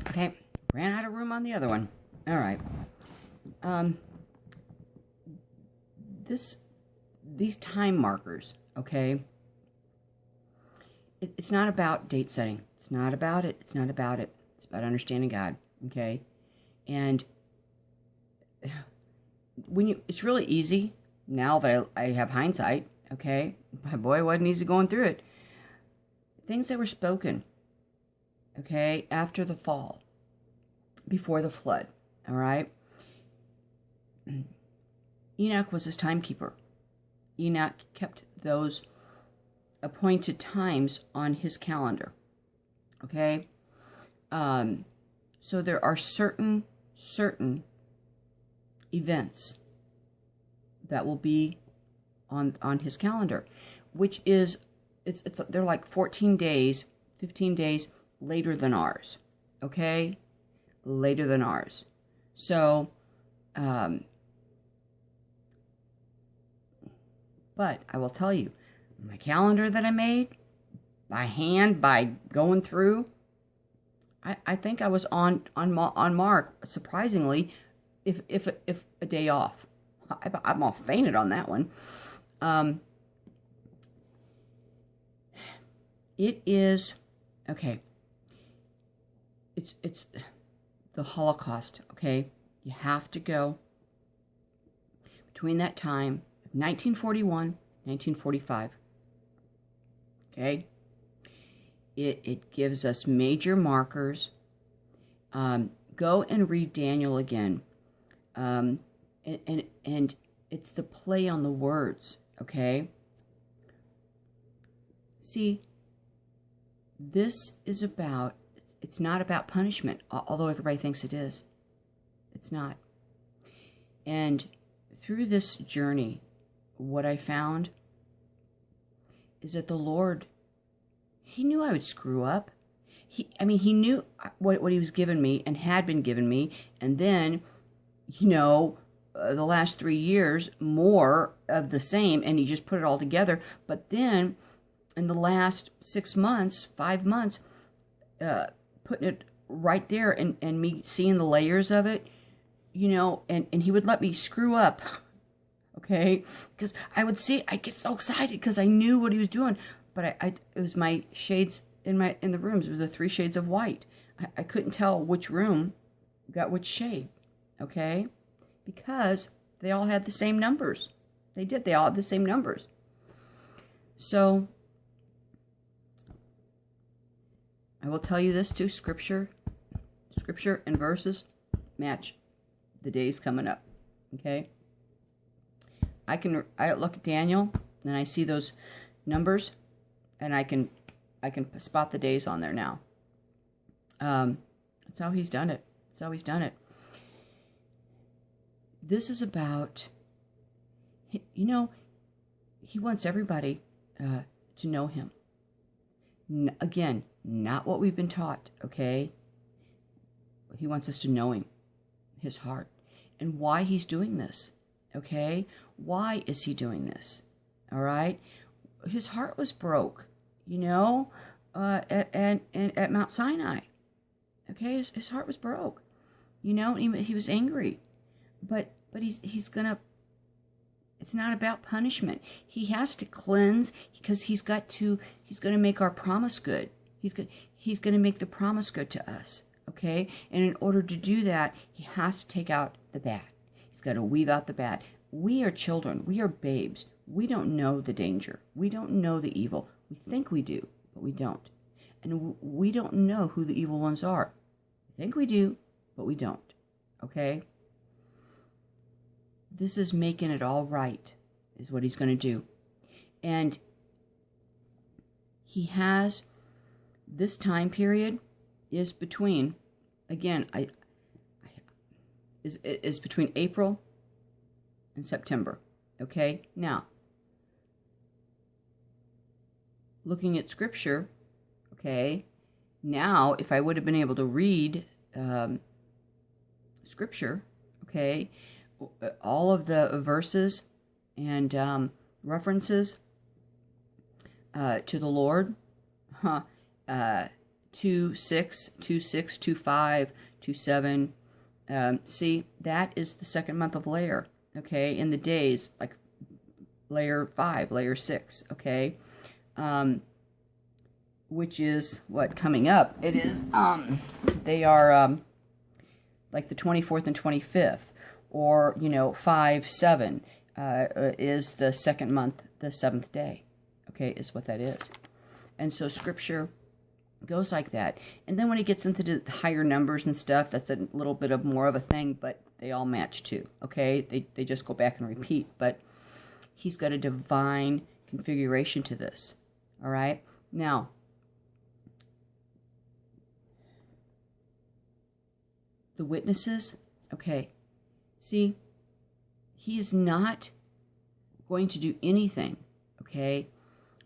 Okay, ran out of room on the other one. All right. These time markers, okay? It's not about date setting. It's not about it. It's not about it. It's about understanding God, okay? And it's really easy now that I have hindsight, okay? Boy, it wasn't easy going through it. Things that were spoken, okay, after the fall, before the flood, all right? Enoch was his timekeeper. Enoch kept those appointed times on his calendar, okay? So there are certain events that will be on his calendar, which is, they're like 14 days, 15 days later than ours, okay? Later than ours. So, but I will tell you, my calendar that I made by hand, by going through, I think I was on mark, surprisingly, if a day off. I'm all fainted on that one. It is, okay, it's the Holocaust, okay? You have to go between that time, 1941, 1945, okay? It gives us major markers. Go and read Daniel again. And it's the play on the words, okay? See, this is about, it's not about punishment, although everybody thinks it is. It's not. And through this journey, what I found is that the Lord, He knew I would screw up. He knew what He was giving me and had been giving me. And then, the last 3 years, more of the same, and He just put it all together. But then, in the last 6 months, 5 months, putting it right there and me seeing the layers of it, and He would let me screw up, okay? Because I'd get so excited because I knew what He was doing. But it was my shades in the rooms. It was the 3 shades of white. I couldn't tell which room got which shade, okay? Because they all had the same numbers. They did. They all had the same numbers. So, I will tell you this too. Scripture and verses match the days coming up, okay? I look at Daniel, and I see those numbers, and I can spot the days on there now. That's how He's done it. That's how He's done it. This is about, He wants everybody to know Him. Again, not what we've been taught, okay? He wants us to know Him, His heart, and why He's doing this, okay? Why is He doing this, all right? His heart was broke, at Mount Sinai. Okay, his heart was broke. He was angry. But he's gonna, it's not about punishment. He has to cleanse because he's gonna make our promise good. He's gonna make the promise good to us. Okay? And in order to do that, He has to take out the bad. He's got to weave out the bad. We are children. We are babes. We don't know the danger. We don't know the evil. We think we do, but we don't. And we don't know who the evil ones are. We think we do, but we don't. Okay? This is making it all right, is what He's going to do. And He has, this time period is between, again, is between April and September. Okay? Now, looking at Scripture, okay, now if I would have been able to read Scripture, okay, all of the verses and references to the Lord, 2/6, 2/6, 2/5, 2/7. See, that is the second month of layer, okay, in the days, like layer 5, layer 6, okay, which is what coming up. It is, they are like the 24th and 25th, or, 5/7 is the second month, the 7th day, okay, is what that is. And so scripture goes like that. And then when it gets into the higher numbers and stuff, that's a little bit of more of a thing, but they all match too, okay? They just go back and repeat, but he's got a divine configuration to this, all right? Now, the witnesses, okay, see, he is not going to do anything, okay,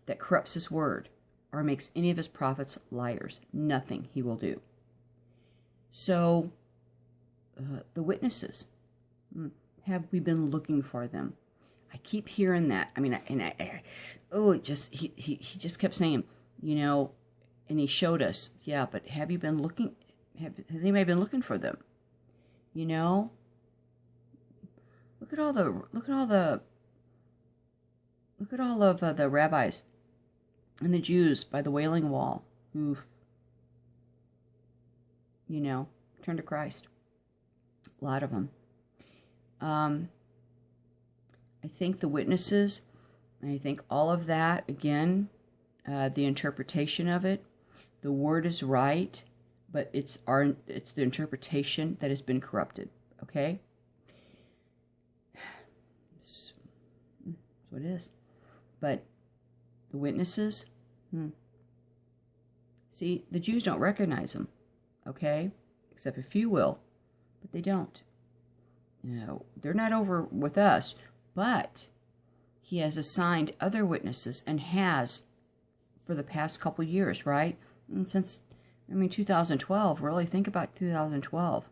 that corrupts his word or makes any of his prophets liars. Nothing he will do. So, the witnesses, have we been looking for them? I keep hearing that. I mean, he just kept saying, and he showed us, yeah, but have you been looking? Has anybody been looking for them? Look at all of the rabbis and the Jews by the Wailing Wall who've, turned to Christ. A lot of them. I think the witnesses, I think all of that, again, the interpretation of it, the word is right, but it's the interpretation that has been corrupted, okay? That's what it is. But the witnesses, see, the Jews don't recognize them, okay? Except a few will, but they don't. They're not over with us, but he has assigned other witnesses and has for the past couple years, right? And since, 2012, really think about 2012.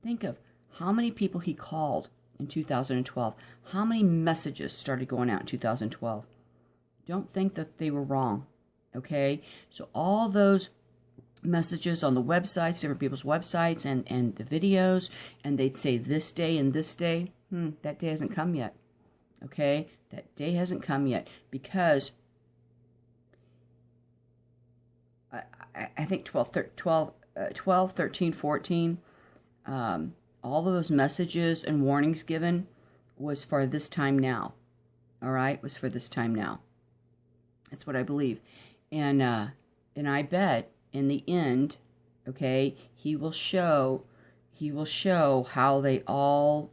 Think of how many people he called in 2012. How many messages started going out in 2012? Don't think that they were wrong, okay? So all those messages on the websites, different people's websites, and the videos, and they'd say this day and this day, that day hasn't come yet, okay? That day hasn't come yet, because I think 12, 13, 14, all of those messages and warnings given was for this time now. All right, was for this time now. That's what I believe, and I bet in the end, okay, he will show how they all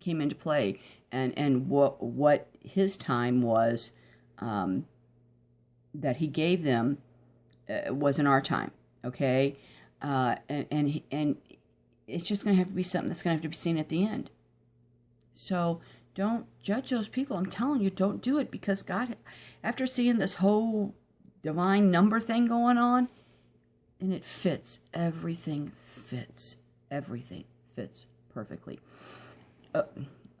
came into play, and what his time was, that he gave them was in our time, okay, and it's just going to have to be something that's going to have to be seen at the end. So don't judge those people. I'm telling you, don't do it, because God, after seeing this whole divine number thing going on, and it fits, everything fits perfectly. A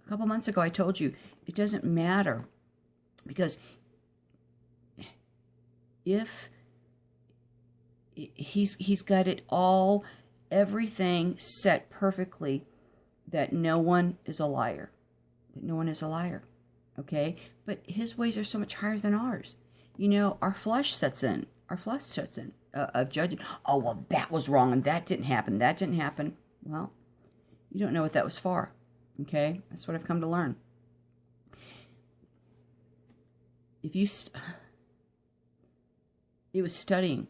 couple months ago I told you it doesn't matter, because if he's got it all, everything set perfectly, that no one is a liar, okay? But his ways are so much higher than ours. Our flesh sets in of judging. Oh, well, that was wrong, and that didn't happen. Well, you don't know what that was for, okay? That's what I've come to learn. It was studying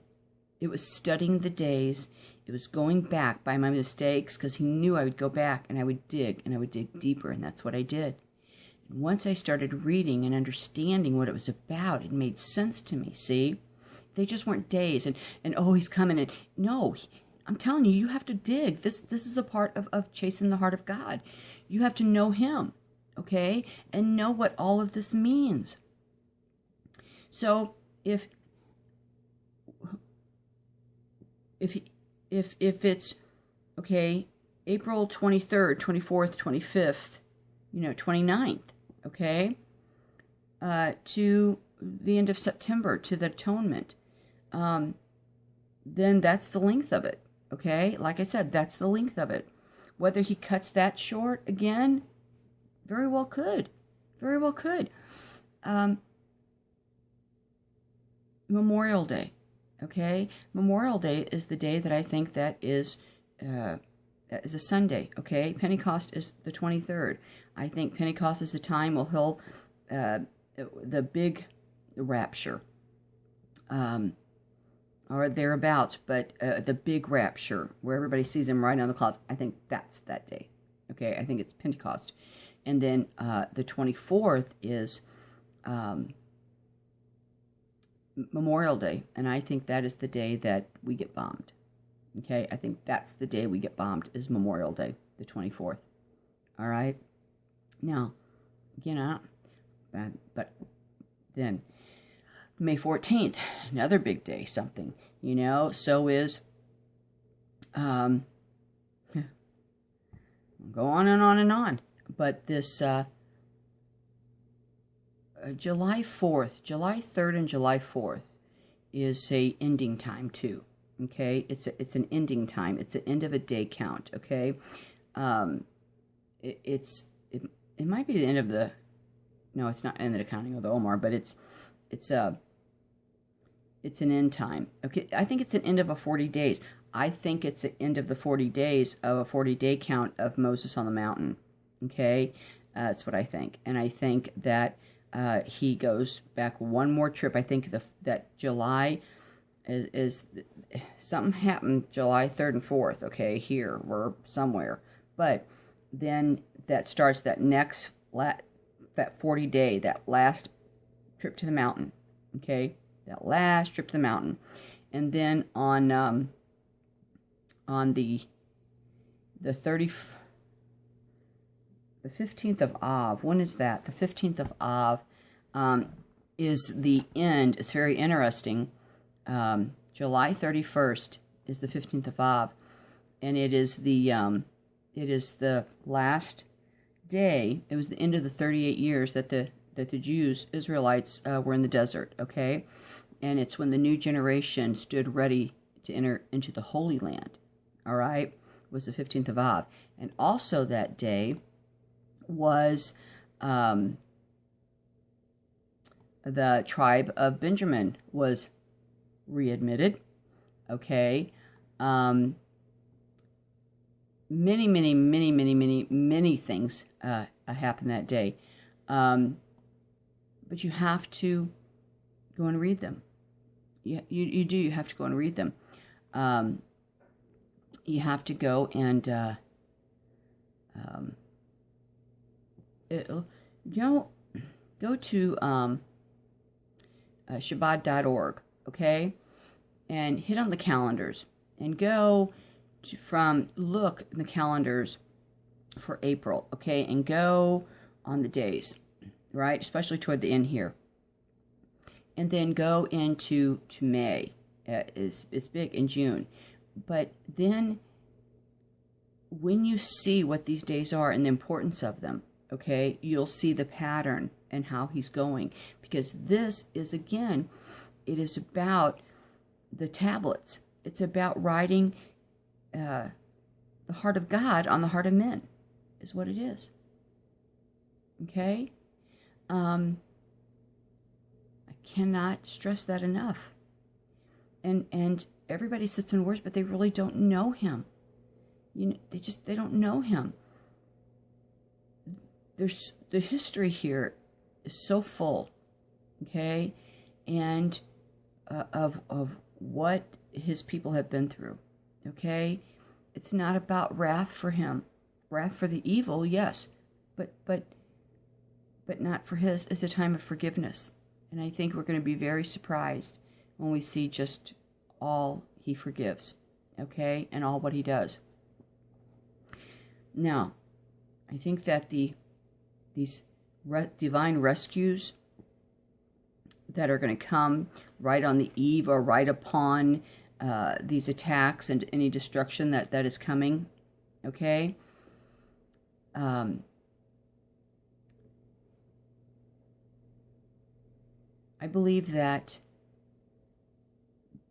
the days. It was going back by my mistakes, because he knew I would go back, and I would dig deeper, and that's what I did. And once I started reading and understanding what it was about, it made sense to me, see? They just weren't days, and oh, he's coming, and no, I'm telling you, you have to dig. This is a part of chasing the heart of God. You have to know him, okay? And know what all of this means. So if it's, okay, April 23rd, 24th, 25th, 29th, okay, to the end of September, to the atonement, then that's the length of it. Okay, like I said, that's the length of it. Whether he cuts that short again, very well could. Very well could. Memorial Day. Okay, Memorial Day is the day that I think that is a Sunday. Okay, Pentecost is the 23rd. I think Pentecost is the time where he'll the big rapture, or thereabouts, but the big rapture where everybody sees him riding on the clouds. I think that's that day. Okay, I think it's Pentecost, and then the 24th is Memorial Day, and I think that is the day that we get bombed. Okay, I think that's the day we get bombed, is Memorial Day, the 24th. All right. Now, again, but then May 14th, another big day, something, you know. So is go on and on and on. But this July 4th, July 3rd and July 4th is a ending time too. Okay, it's an ending time. It's an end of a day count. Okay, it might be the end of the, no, it's not end of the counting of the Omar, but it's an end time. Okay, I think it's an end of a 40 days. I think it's the end of the 40 days of a 40-day count of Moses on the mountain. Okay, that's what I think, and I think that he goes back one more trip. I think that July is something happened July 3rd and 4th. Okay, here we're somewhere, but then that starts that next that 40-day, that last trip to the mountain. Okay, that last trip to the mountain, and then on the 15th of Av. When is that? The 15th of Av is the end. It's very interesting. July 31st is the 15th of Av, and it is the last day. It was the end of the 38 years that the Jews, Israelites, were in the desert. Okay, and it's when the new generation stood ready to enter into the Holy Land. All right, it was the 15th of Av, and also that day was the tribe of Benjamin was readmitted. Okay, many things happened that day, but you have to go and read them. You do. You have to go and read them. You have to go and go to Shabbat.org, okay, and hit on the calendars and go look in the calendars for April, okay, and go on the days, right, especially toward the end here, and then go into May. It's big in June, but then when you see what these days are and the importance of them, okay, you'll see the pattern and how he's going, because this is, again, it is about the tablets. It's about writing the heart of God on the heart of men, is what it is. Okay? I cannot stress that enough. And everybody sits and worships, but they really don't know him. They don't know him. There's the history here is so full, okay, and of what his people have been through, okay. It's not about wrath for him, wrath for the evil, yes, but not for his. It's a time of forgiveness, and I think we're going to be very surprised when we see just all he forgives, okay, and all what he does. Now, I think that these divine rescues that are going to come right on the eve or right upon these attacks and any destruction that is coming, okay? I believe that,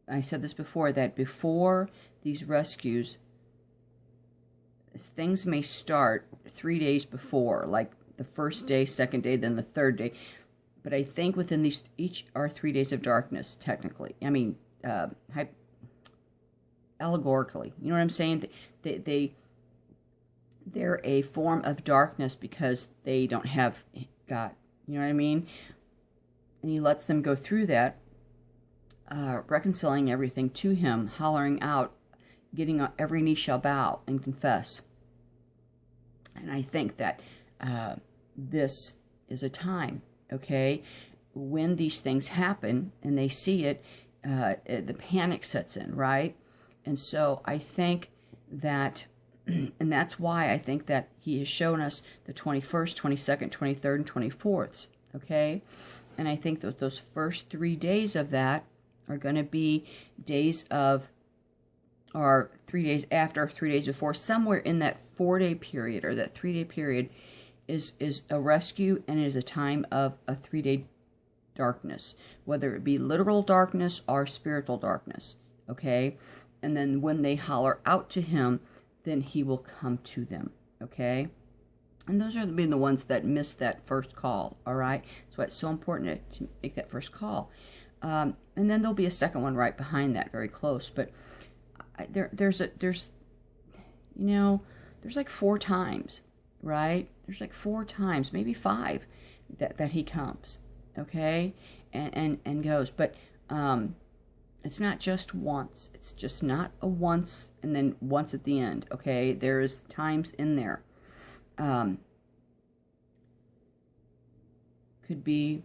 I said this before, that before these rescues, things may start 3 days before, like the first day, second day, then the third day. But I think within these, each are 3 days of darkness, technically. I mean, allegorically. You know what I'm saying? They're a form of darkness because they don't have God. You know what I mean? And he lets them go through that, reconciling everything to him, hollering out, getting every knee shall bow and confess. And I think that this is a time, okay, when these things happen and they see it, the panic sets in, right? And so I think that, and that's why I think that he has shown us the 21st, 22nd, 23rd, and 24th, okay? And I think that those first 3 days of that are going to be days of, or 3 days after, 3 days before, somewhere in that 4-day period or that 3-day period is a rescue, and it is a time of a 3-day darkness, whether it be literal darkness or spiritual darkness, okay? And then when they holler out to him, then he will come to them, okay? And those are being the ones that miss that first call, all right? That's why it's so important to make that first call. And then there'll be a second one right behind that, very close. But there's like 4 times, right? There's like 4 times, maybe 5, that he comes, okay, and goes. But it's not just once. It's just not a once and then once at the end, okay? There's times in there. Could be,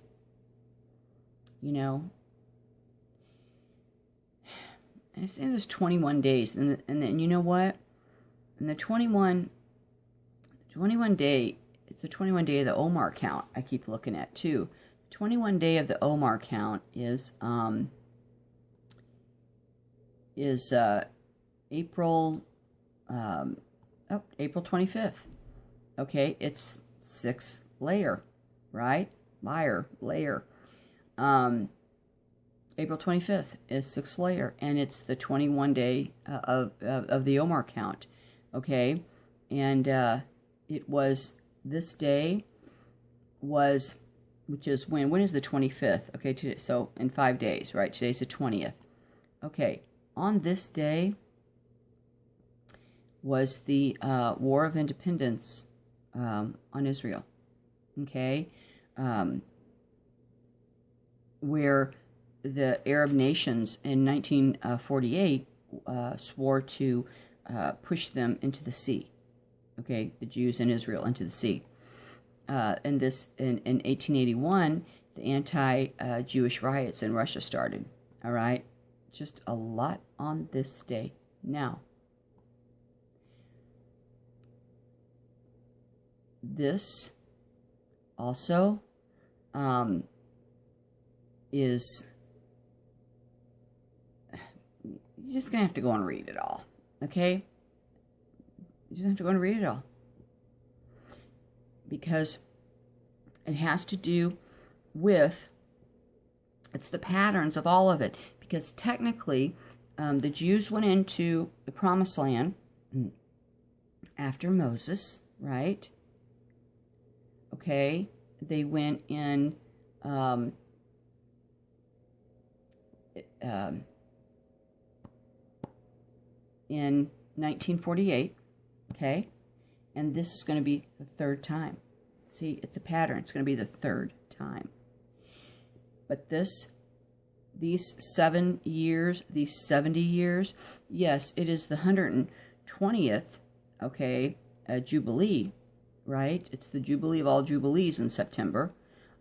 I say there's 21 days, and then you know what? And the 21 day, it's the 21 day of the Omar count I keep looking at too. 21 day of the Omar count is April 25th. Okay, it's 6th layer, right? Layer. April 25th is 6th layer, and it's the 21 day of the Omar count. Okay, and it was this day was, which is when is the 25th? Okay, today, so in 5 days, right? Today's the 20th. Okay, on this day was the War of Independence on Israel. Okay, where the Arab nations in 1948 swore to push them into the sea. Okay, the Jews in Israel into the sea. And this in 1881, the anti-Jewish riots in Russia started. All right, just a lot on this day. Now, this also is, you're just going to have to go and read it all, okay? You just have to go and read it all. Because it has to do with, it's the patterns of all of it. Because technically, the Jews went into the Promised Land after Moses, right? Okay, they went in in 1948, okay? And this is going to be the 3rd time. See, it's a pattern. It's going to be the 3rd time. But these 7 years, these 70 years, yes, it is the 120th, okay, Jubilee, right? It's the Jubilee of all Jubilees in September.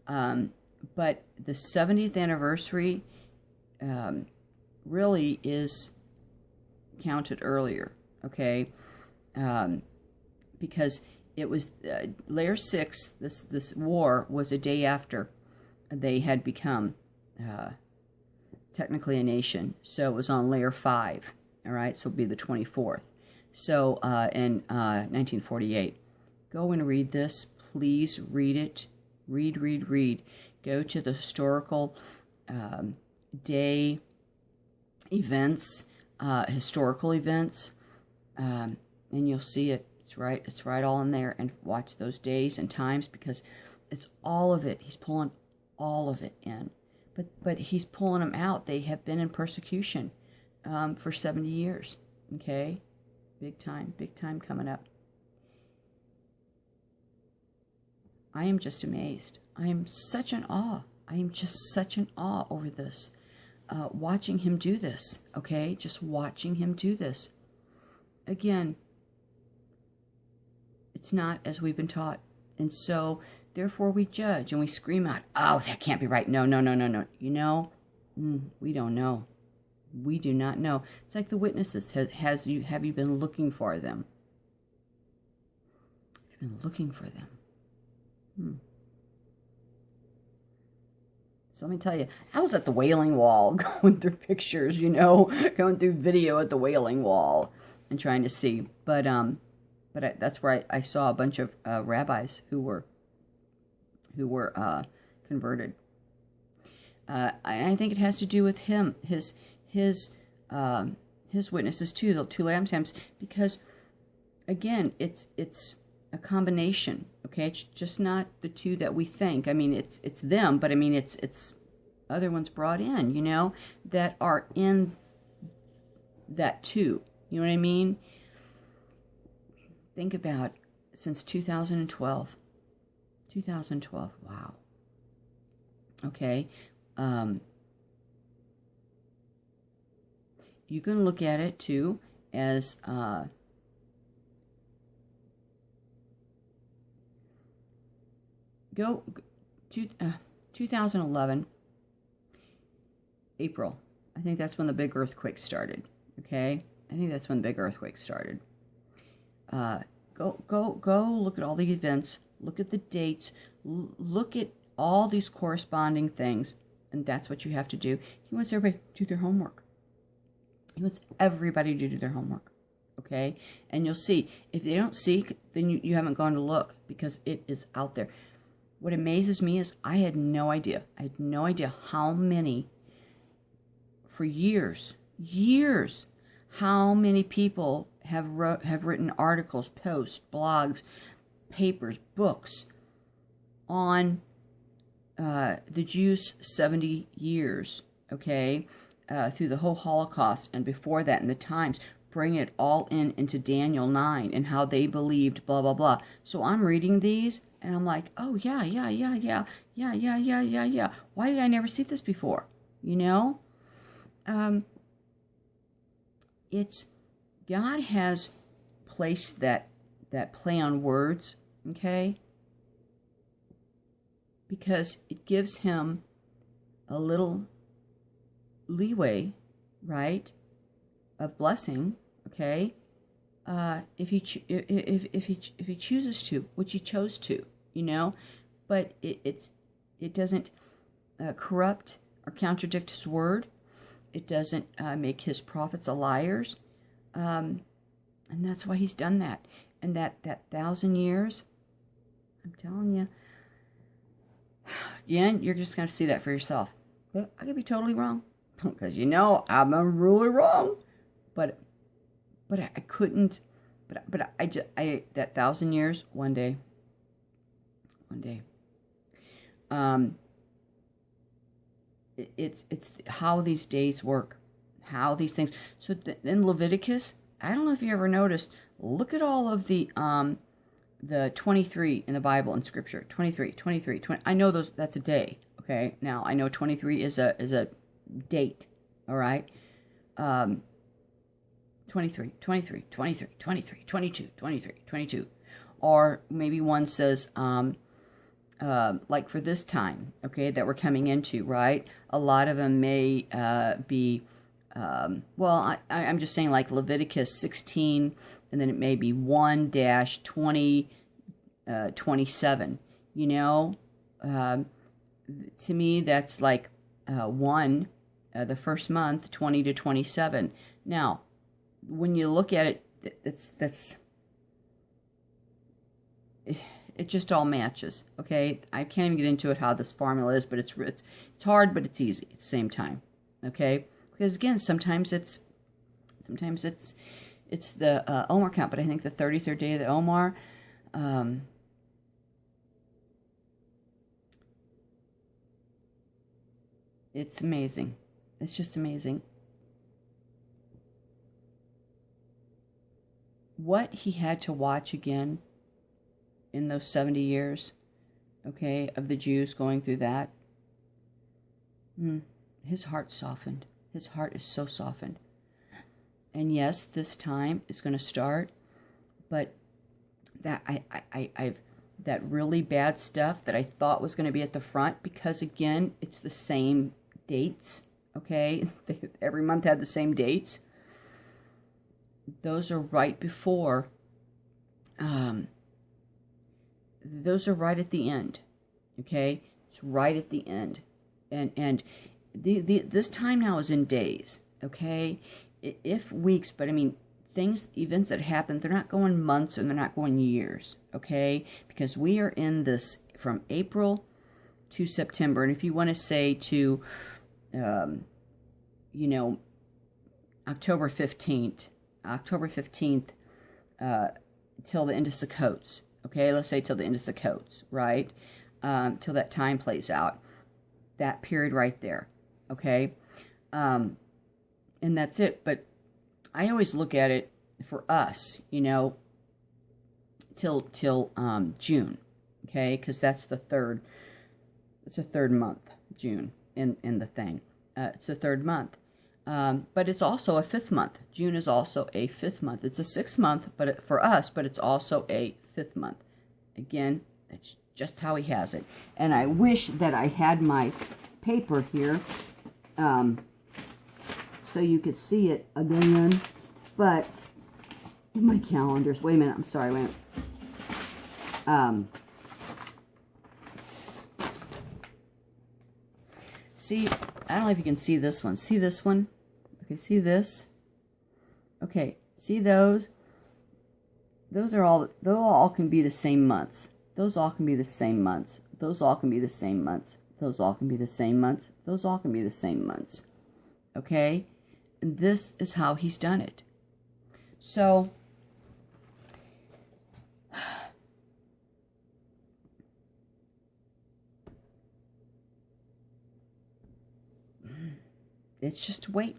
But the 70th anniversary really is counted earlier, okay? Because it was layer 6. This war was a day after they had become technically a nation. So it was on layer 5. All right, so it'll be the 24th. So in 1948, go and read this. Please read it. Read. Go to the historical day events, historical events, and you'll see it. It's right all in there. And watch those days and times, because it's all of it. He's pulling all of it in. But he's pulling them out. They have been in persecution for 70 years. Okay? Big time coming up. I am just amazed. I am such in awe. I am just such in awe over this. Watching him do this. Okay? Just watching him do this. Again, it's not as we've been taught. And so, therefore, we judge and we scream out, oh, that can't be right. No. You know, we don't know. We do not know. It's like the witnesses. Have you been looking for them? Have you been looking for them? So let me tell you, I was at the Wailing Wall going through pictures, you know, going through video at the Wailing Wall and trying to see. But that's where I saw a bunch of rabbis who were converted. I think it has to do with him, his witnesses too, the two lampstands, because again, it's a combination. Okay, it's just not the two that we think. I mean, it's them, but I mean it's other ones brought in, you know, that are in that too. You know what I mean? Think about since 2012. 2012. Wow. Okay. You can look at it too as 2011 April. I think that's when the big earthquake started. Okay, I think that's when the big earthquake started. Go look at all the events. Look at the dates. Look at all these corresponding things, and that's what you have to do. He wants everybody to do their homework. He wants everybody to do their homework. Okay, and you'll see if they don't seek, then you haven't gone to look, because it is out there. What amazes me is I had no idea. I had no idea how many, for years, how many people have written articles, posts, blogs, papers, books on the Jews' 70 years, okay, through the whole Holocaust and before that in the times, bringing it all into Daniel 9 and how they believed, blah, blah, blah. So I'm reading these and I'm like, oh, yeah. Why did I never see this before? You know? It's, God has placed that play on words, okay? Because it gives him a little leeway, right, of blessing, okay? If he chooses to, which he chose to, you know, but it doesn't corrupt or contradict his word. It doesn't make his prophets liars, and that's why he's done that. And that 1,000 years, I'm telling you, again, you're just going to see that for yourself. But I could be totally wrong, because you know I'm really wrong. But I couldn't. But I that 1,000 years, one day. It's how these days work, how these things. So in Leviticus, I don't know if you ever noticed. Look at all of the 23 in the Bible in Scripture. 23, 20. I know that's a day. Okay, now I know 23 is a date. All right. 23, 22, 23. Or maybe one says, like for this time, okay, that we're coming into, right? A lot of them may be, well, I'm just saying like Leviticus 16, and then it may be 1-2027, you know? To me, that's like the first month, 20 to 27. Now, when you look at it, It just all matches, okay? I can't even get into it how this formula is, but it's hard, but it's easy at the same time, okay? Because again, sometimes it's the Omer count, but I think the 33rd day of the Omer, it's amazing. It's just amazing. What he had to watch again in those 70 years, okay, of the Jews going through that, his heart softened. His heart is so softened. And yes, this time it's going to start, but that that really bad stuff that I thought was going to be at the front, because again, it's the same dates, okay? Every month had the same dates. Those are right before, those are right at the end, okay? It's right at the end. And this time now is in days, okay? If weeks, but I mean, events that happen, they're not going months and they're not going years, okay? Because we are in this from April to September. And if you want to say to, you know, October 15th, till the end of Sukkot, okay? Let's say till the end of Sukkot, right? Till that time plays out. That period right there, okay? And that's it. But I always look at it for us, you know, till June, okay? Because that's the third. It's the third month, June, in the thing. It's the third month. But it's also a fifth month. June is also a fifth month. It's a 6th month, but for us, but it's also a 5th month. Again, that's just how he has it. And I wish that I had my paper here, so you could see it again. But my calendars. Wait a minute. I'm sorry. Wait a minute. See, I don't know if you can see this one. See this one? Okay, see this? Okay, see those? Those all can be the same months. Those all can be the same months. Those all can be the same months. Those all can be the same months. Those all can be the same months. Okay? And this is how he's done it. So, it's just wait.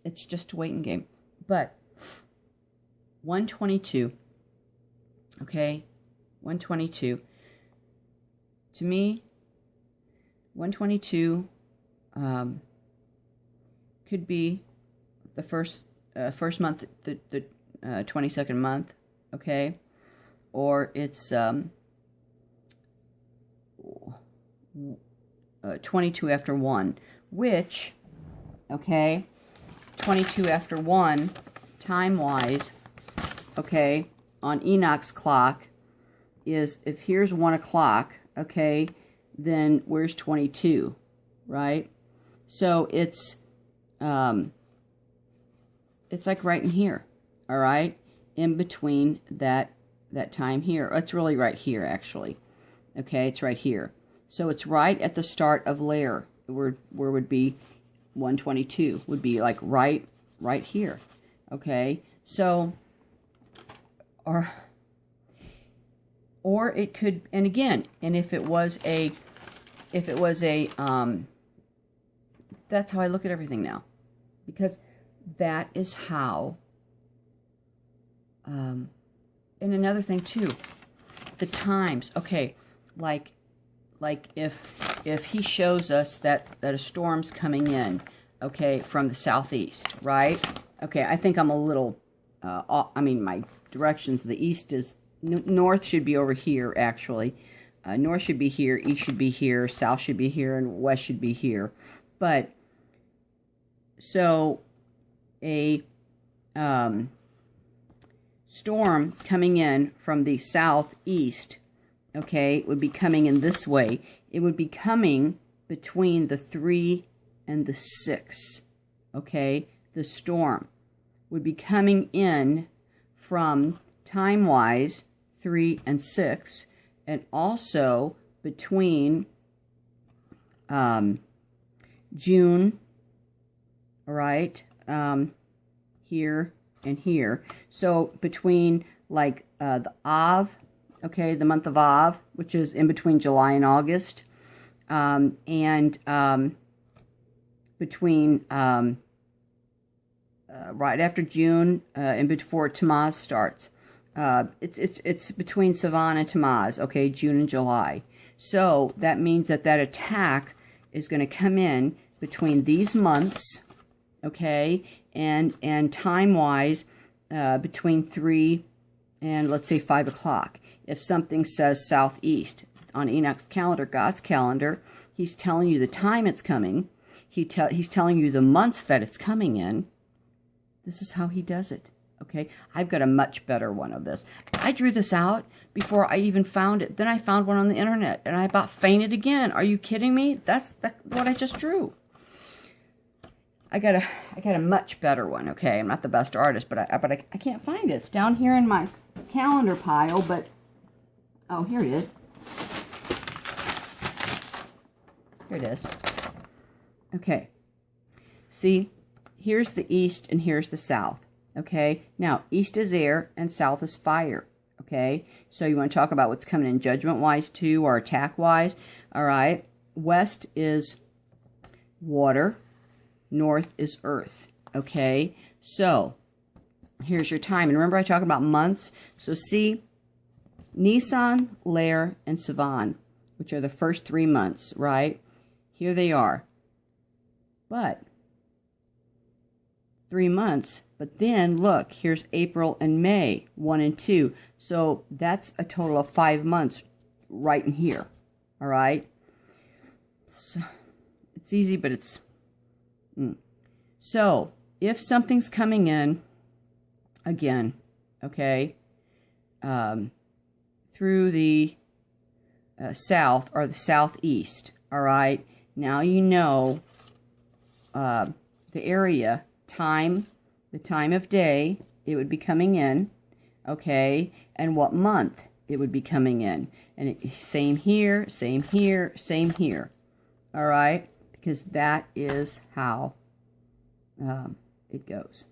It's just a waiting game. But 122, okay? 122. To me, 122 could be the first month, the 22nd month, okay? Or it's 22 after 1, which, okay, 22 after 1, time-wise, okay, on Enoch's clock is, if here's 1 o'clock, okay, then where's 22, right? So it's like right in here, all right, in between that time here. It's really right here, actually, okay, it's right here. So it's right at the start of layer, where would be 122, would be like right here, okay? So, or it could, and again, and if it was a, that's how I look at everything now, because that is how, and another thing too, the times, okay, like if he shows us that a storm's coming in, okay, from the southeast, right? Okay, I think I'm a little, I mean, my directions, the east is, north should be over here, actually. North should be here, east should be here, south should be here, and west should be here. But, so, a storm coming in from the southeast, okay, would be coming in this way. It would be coming between the 3 and the 6, okay? The storm would be coming in from, time-wise, 3 and 6, and also between June, all right, here and here. So between like the Av, okay, the month of Av, which is in between July and August, and between right after June and before Tammuz starts. It's between Sivan and Tammuz, okay, June and July. So that means that that attack is going to come in between these months, okay, and time-wise between 3 and, let's say, 5 o'clock. If something says southeast on Enoch's calendar, God's calendar, he's telling you the time it's coming. He's telling you the months that it's coming in. This is how he does it, okay? I've got a much better one of this. I drew this out before I even found it. Then I found one on the internet, and I about fainted again. Are you kidding me? That's what I just drew. I got a much better one, okay? I'm not the best artist, but I can't find it. It's down here in my calendar pile, but... Oh, here it is. Here it is. Okay. See, here's the east and here's the south. Okay. Now, east is air and south is fire. Okay. So you want to talk about what's coming in judgment-wise too, or attack-wise. All right. West is water. North is earth. Okay. So here's your time. And remember I talk about months. So see, Nissan, Ler, and Sivan, which are the first 3 months, right? Here they are. But 3 months. But then, look, here's April and May, 1 and 2. So that's a total of 5 months right in here. All right? So, it's easy, but it's... So, if something's coming in, again, okay, through the south or the southeast, all right? Now you know the area, time, the time of day it would be coming in, okay, and what month it would be coming in. And same here, same here, same here, all right? Because that is how it goes.